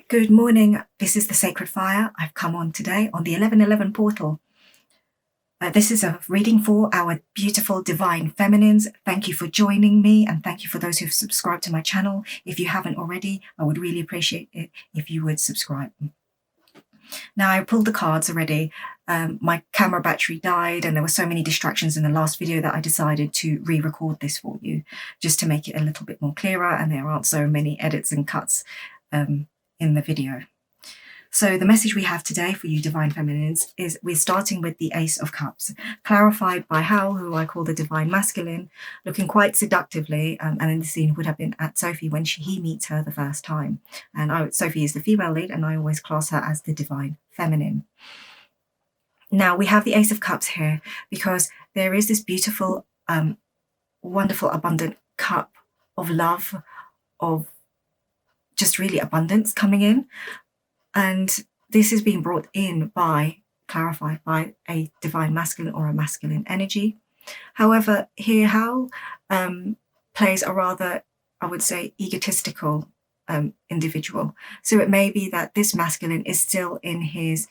Good morning. This is the Sacred Fire. I've come on today on the 1111 portal. This is a reading for our beautiful divine feminines. Thank you for joining me, and thank you for those who've subscribed to my channel. If you haven't already, I would really appreciate it if you would subscribe. Now, I pulled the cards already. My camera battery died and there were so many distractions in the last video that I decided to re-record this for you just to make it a little bit more clearer, and there aren't so many edits and cuts in the video. So the message we have today for you divine feminines is we're starting with the Ace of Cups, clarified by Howls, who I call the divine masculine, looking quite seductively, and in the scene would have been at Sophie when he meets her the first time. And Sophie is the female lead, and I always class her as the divine feminine. Now we have the Ace of Cups here because there is this beautiful, wonderful, abundant cup of love, of just really abundance coming in. And this is being brought in clarified by a divine masculine or a masculine energy. However, here Howls plays a rather, I would say, egotistical individual. So it may be that this masculine is still in his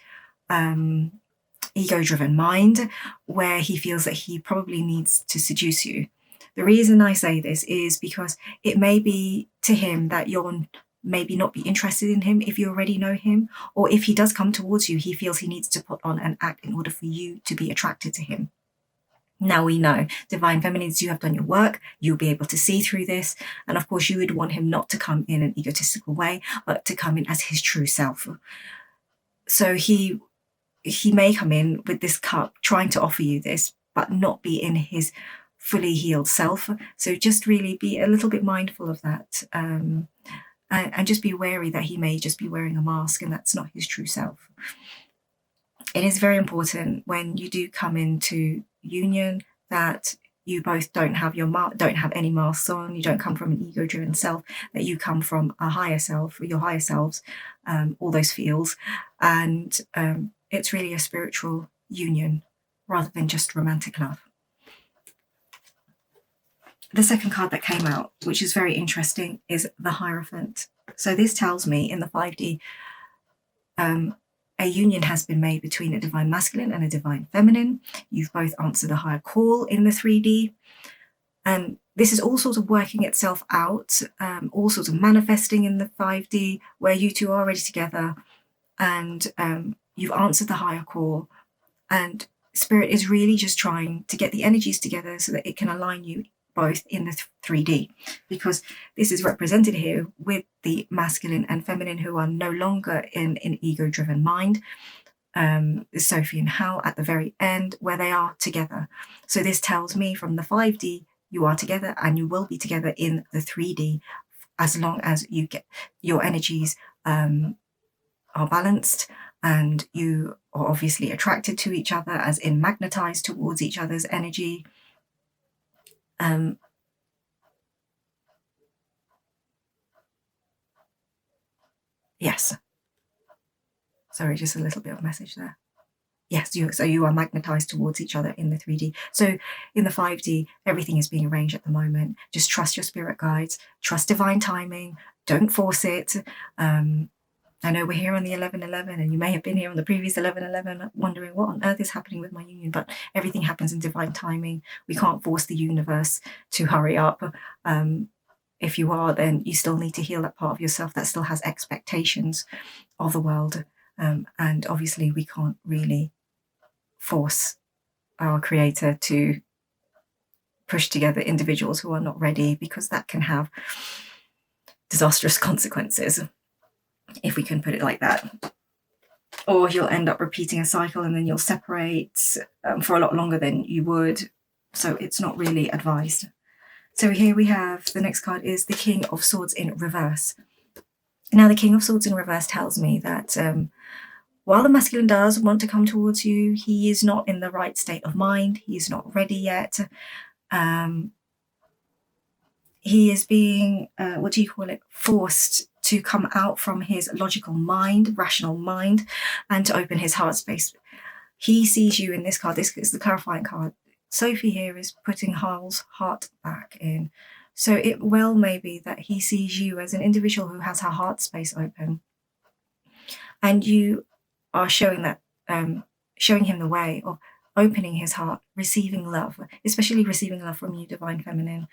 ego-driven mind, where he feels that he probably needs to seduce you. The reason I say this is because it may be to him that you're maybe not be interested in him if you already know him, or if he does come towards you, he feels he needs to put on an act in order for you to be attracted to him. Now we know, divine feminines, you have done your work, you'll be able to see through this, and of course you would want him not to come in an egotistical way, but to come in as his true self. So he may come in with this cup trying to offer you this, but not be in his fully healed self. So just really be a little bit mindful of that. And just be wary that he may just be wearing a mask and that's not his true self. It is very important when you do come into union that you both don't have any masks on, you don't come from an ego-driven self, that you come from a higher self, your higher selves, all those fields. And it's really a spiritual union rather than just romantic love. The second card that came out, which is very interesting, is the Hierophant. So this tells me in the 5D, a union has been made between a divine masculine and a divine feminine. You've both answered a higher call in the 3D. And this is all sort of working itself out, all sorts of manifesting in the 5D, where you two are already together and you've answered the higher call. And Spirit is really just trying to get the energies together so that it can align you both in the 3D, because this is represented here with the masculine and feminine who are no longer in an ego-driven mind. Sophie and Howls at the very end, where they are together. So this tells me from the 5D, you are together and you will be together in the 3D as long as you get your energies are balanced and you are obviously attracted to each other, as in magnetized towards each other's energy. Yes. Sorry, just a little bit of message there. Yes, so you are magnetized towards each other in the 3D. So in the 5D, everything is being arranged at the moment. Just trust your spirit guides, trust divine timing, don't force it. I know we're here on the 1111 and you may have been here on the previous 1111 wondering what on earth is happening with my union, but everything happens in divine timing. We can't force the universe to hurry up. If you are, then you still need to heal that part of yourself that still has expectations of the world. And obviously we can't really force our creator to push together individuals who are not ready, because that can have disastrous consequences, if we can put it like that. Or you'll end up repeating a cycle and then you'll separate for a lot longer than you would. So it's not really advised. So here we have, the next card is the King of Swords in reverse. Now the King of Swords in reverse tells me that while the masculine does want to come towards you, he is not in the right state of mind. He is not ready yet. He is being, forced to come out from his logical mind, rational mind, and to open his heart space. He sees you in this card. This is the clarifying card. Sophie here is putting Howls' heart back in. So it well may be that he sees you as an individual who has her heart space open. And you are showing him the way of opening his heart, receiving love, especially receiving love from you, Divine Feminine.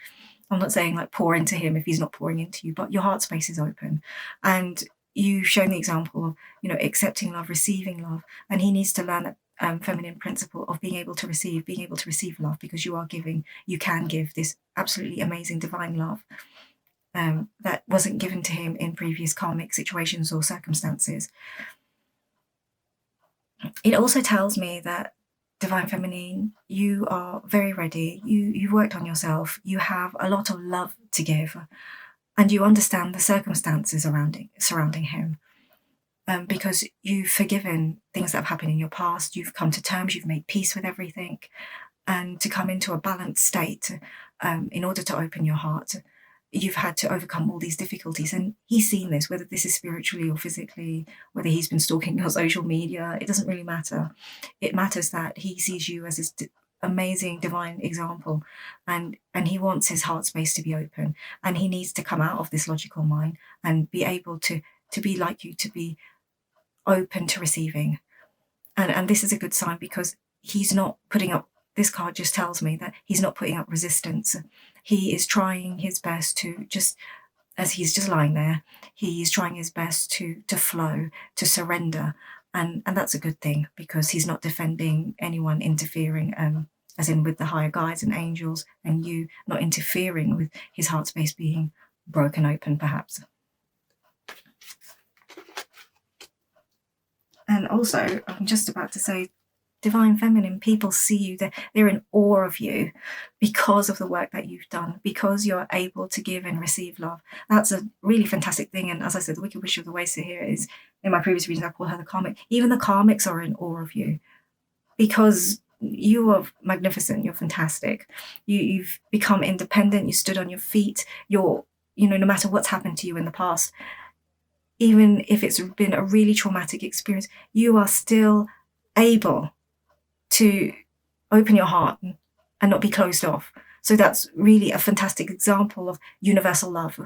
I'm not saying like pour into him if he's not pouring into you, but your heart space is open. And you've shown the example of, accepting love, receiving love. And he needs to learn that feminine principle of being able to receive love, because you are giving, you can give this absolutely amazing divine love that wasn't given to him in previous karmic situations or circumstances. It also tells me that, Divine Feminine, you are very ready. You've worked on yourself. You have a lot of love to give, and you understand the circumstances surrounding him, because you've forgiven things that have happened in your past. You've come to terms. You've made peace with everything, and to come into a balanced state, in order to open your heart, you've had to overcome all these difficulties. And he's seen this, whether this is spiritually or physically, whether he's been stalking your social media, it doesn't really matter. It matters that he sees you as this amazing divine example, and he wants his heart space to be open, and he needs to come out of this logical mind and be able to be like you, to be open to receiving. And this is a good sign, because he's not putting up, this card just tells me that he's not putting up resistance. He is trying his best to, just as he's just lying there, he is trying his best to flow, to surrender. And that's a good thing, because he's not defending anyone interfering, as in with the higher guides and angels, and you not interfering with his heart space being broken open, perhaps. And also, I'm just about to say, Divine Feminine, people see you, they're in awe of you because of the work that you've done, because you're able to give and receive love. That's a really fantastic thing. And as I said, the Wicked Witch of the Waste here is, in my previous readings, I call her the karmic. Even the karmics are in awe of you, because you are magnificent. You're fantastic. You've become independent. You stood on your feet. You're, no matter what's happened to you in the past, even if it's been a really traumatic experience, you are still able to open your heart and not be closed off. So that's really a fantastic example of universal love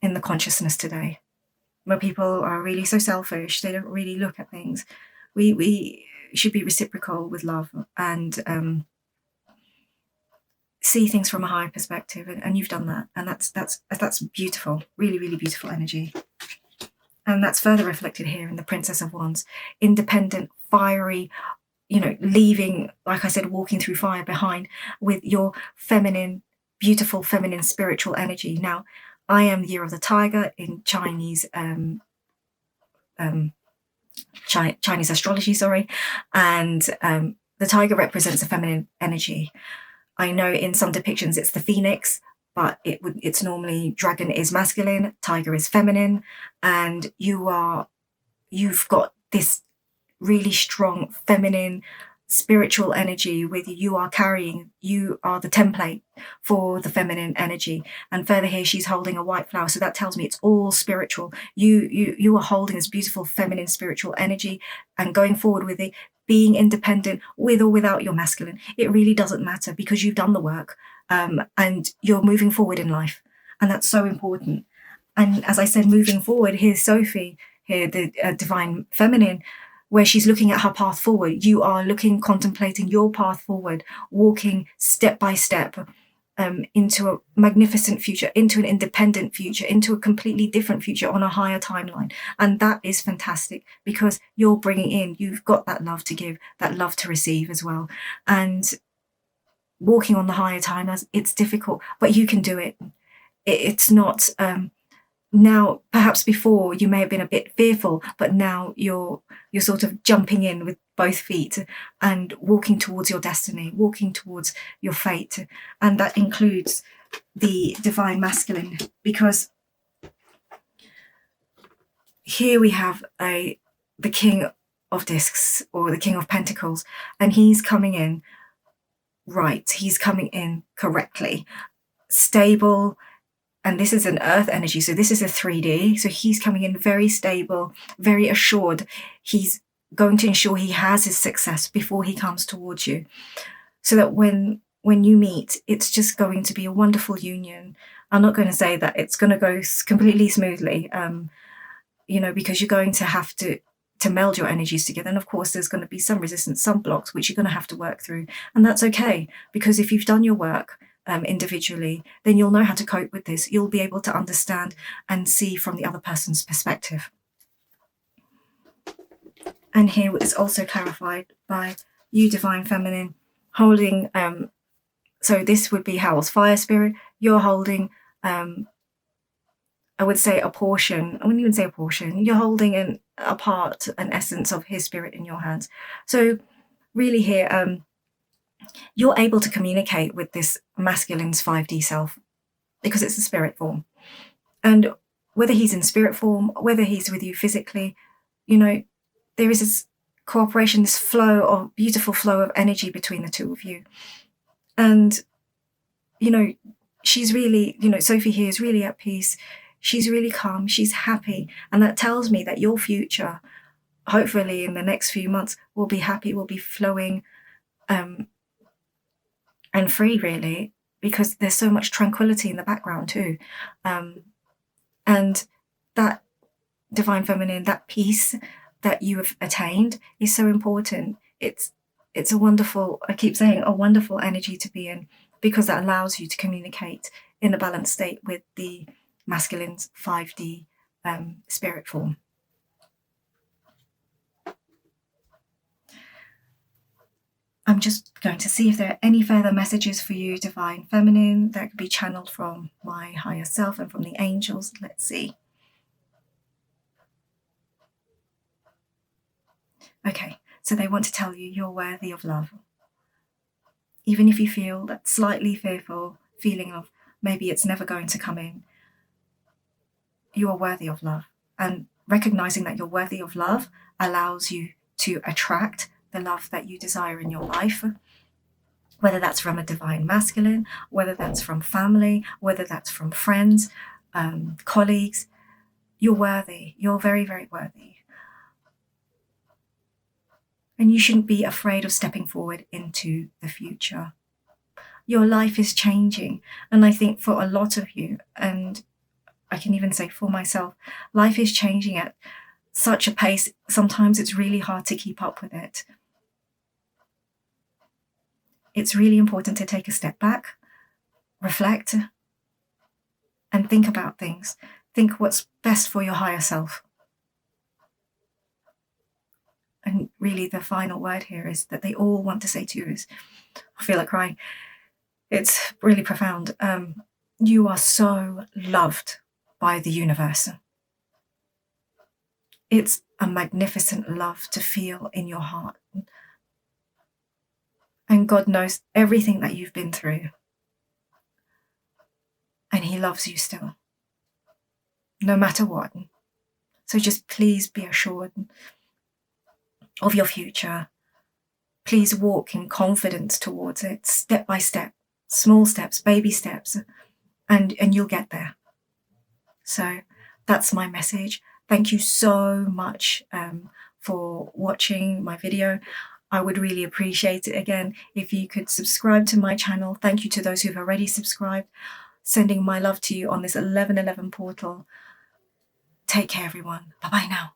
in the consciousness today, where people are really so selfish. They don't really look at things. We should be reciprocal with love and see things from a higher perspective. And you've done that. And that's beautiful, really, really beautiful energy. And that's further reflected here in the Princess of Wands, independent, fiery, leaving, like I said, walking through fire behind with your feminine, beautiful, feminine, spiritual energy. Now, I am the year of the tiger in Chinese Chinese astrology, and the tiger represents a feminine energy. I know in some depictions it's the phoenix, but it's normally dragon is masculine, tiger is feminine, and you've got this really strong feminine spiritual energy with you. You are the template for the feminine energy. And further here, she's holding a white flower, so that tells me it's all spiritual. You are holding this beautiful feminine spiritual energy, and going forward with it, being independent with or without your masculine, it really doesn't matter, because you've done the work, and you're moving forward in life, and that's so important. And as I said, moving forward, here's Sophie here, the Divine Feminine, where she's looking at her path forward. You are contemplating your path forward, walking step by step into a magnificent future, into an independent future, into a completely different future on a higher timeline. And that is fantastic, because you're you've got that love to give, that love to receive as well. And walking on the higher timelines, it's difficult, but you can do it. It's not... Now, perhaps before you may have been a bit fearful, but now you're sort of jumping in with both feet and walking towards your destiny, walking towards your fate. And that includes the divine masculine, because here we have the King of Discs, or the King of Pentacles, and he's coming in right. He's coming in correctly, stable. And this is an earth energy, so this is a 3D. So he's coming in very stable, very assured. He's going to ensure he has his success before he comes towards you, so that when you meet, it's just going to be a wonderful union. I'm not going to say that it's going to go completely smoothly. because you're going to have to meld your energies together. And of course, there's going to be some resistance, some blocks, which you're going to have to work through. And that's okay, because if you've done your work individually, then you'll know how to cope with this. You'll be able to understand and see from the other person's perspective. And here it's also clarified by you, Divine Feminine, holding, so this would be Howls, Fire Spirit. You're holding, I would say a portion, I wouldn't even say a portion, you're holding a part, an essence of his spirit in your hands. So really here, you're able to communicate with this masculine's 5D self because it's a spirit form. And whether he's in spirit form, whether he's with you physically, there is this cooperation, this beautiful flow of energy between the two of you. And, she's really, Sophie here is really at peace. She's really calm. She's happy. And that tells me that your future, hopefully in the next few months, will be happy, will be flowing and free, really, because there's so much tranquility in the background too. And that Divine Feminine, that peace that you have attained is so important. It's a wonderful, I keep saying, a wonderful energy to be in, because that allows you to communicate in a balanced state with the masculine's 5D spirit form. I'm just going to see if there are any further messages for you, Divine Feminine, that could be channeled from my higher self and from the angels. Let's see. Okay, so they want to tell you you're worthy of love. Even if you feel that slightly fearful feeling of maybe it's never going to come in, you are worthy of love. And recognizing that you're worthy of love allows you to attract the love that you desire in your life, whether that's from a divine masculine, whether that's from family, whether that's from friends, colleagues. You're worthy. You're very, very worthy. And you shouldn't be afraid of stepping forward into the future. Your life is changing. And I think for a lot of you, and I can even say for myself, life is changing at such a pace. Sometimes it's really hard to keep up with it. It's really important to take a step back, reflect, and think about things. Think what's best for your higher self. And really the final word here is that they all want to say to you is, I feel like crying. It's really profound. You are so loved by the universe. It's a magnificent love to feel in your heart. And God knows everything that you've been through. And he loves you still, no matter what. So just please be assured of your future. Please walk in confidence towards it, step by step, small steps, baby steps, and you'll get there. So that's my message. Thank you so much for watching my video. I would really appreciate it, again, if you could subscribe to my channel. Thank you to those who've already subscribed. Sending my love to you on this 1111 portal. Take care, everyone. Bye-bye now.